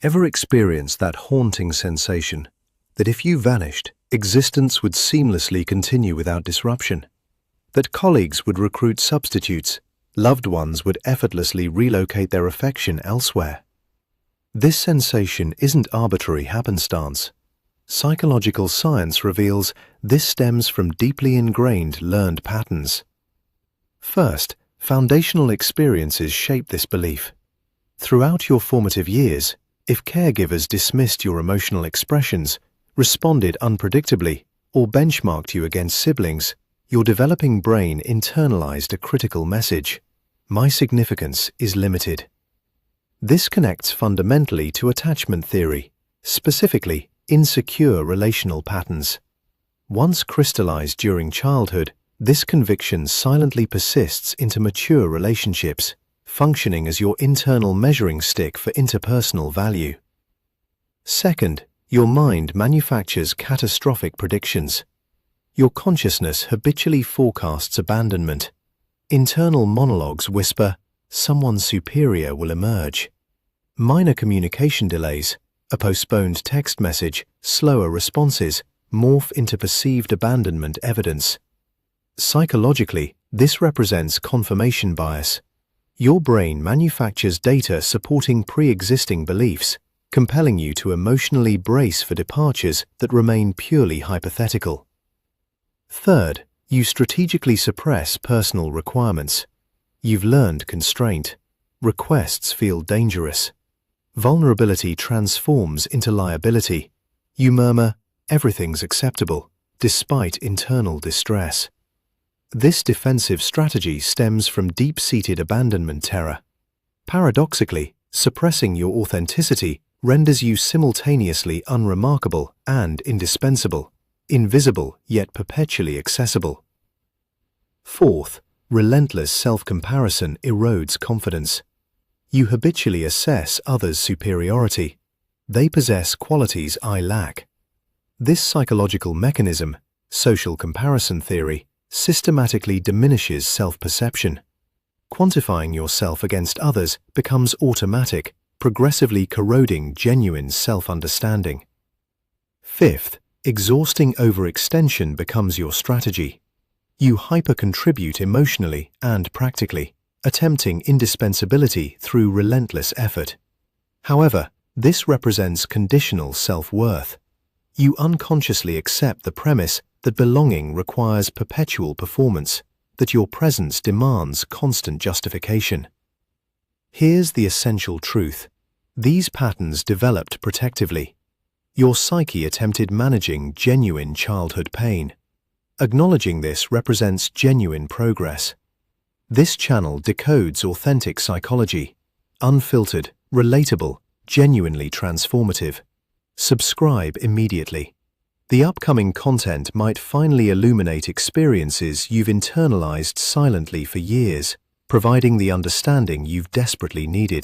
Ever experienced that haunting sensation that if you vanished, existence would seamlessly continue without disruption? That colleagues would recruit substitutes, loved ones would effortlessly relocate their affection elsewhere? This sensation isn't arbitrary happenstance. Psychological science reveals this stems from deeply ingrained learned patterns. First, foundational experiences shape this belief. Throughout your formative years, if caregivers dismissed your emotional expressions, responded unpredictably, or benchmarked you against siblings, your developing brain internalized a critical message: my significance is limited. This connects fundamentally to attachment theory, specifically insecure relational patterns. Once crystallized during childhood, this conviction silently persists into mature relationships, functioning as your internal measuring stick for interpersonal value. Second, your mind manufactures catastrophic predictions. Your consciousness habitually forecasts abandonment. Internal monologues whisper, someone superior will emerge. Minor communication delays, a postponed text message, slower responses, morph into perceived abandonment evidence. Psychologically, this represents confirmation bias. Your brain manufactures data supporting pre-existing beliefs, compelling you to emotionally brace for departures that remain purely hypothetical. Third, you strategically suppress personal requirements. You've learned constraint. Requests feel dangerous. Vulnerability transforms into liability. You murmur, everything's acceptable, despite internal distress. This defensive strategy stems from deep-seated abandonment terror. Paradoxically, suppressing your authenticity renders you simultaneously unremarkable and indispensable, invisible yet perpetually accessible. Fourth, relentless self-comparison erodes confidence. You habitually assess others' superiority. They possess qualities I lack. This psychological mechanism, social comparison theory, systematically diminishes self-perception. Quantifying yourself against others becomes automatic, progressively corroding genuine self-understanding. Fifth, exhausting overextension becomes your strategy. You hyper-contribute emotionally and practically, attempting indispensability through relentless effort. However, this represents conditional self-worth. You unconsciously accept the premise that belonging requires perpetual performance, that your presence demands constant justification. Here's the essential truth. These patterns developed protectively. Your psyche attempted managing genuine childhood pain. Acknowledging this represents genuine progress. This channel decodes authentic psychology, unfiltered, relatable, genuinely transformative. Subscribe immediately. The upcoming content might finally illuminate experiences you've internalized silently for years, providing the understanding you've desperately needed.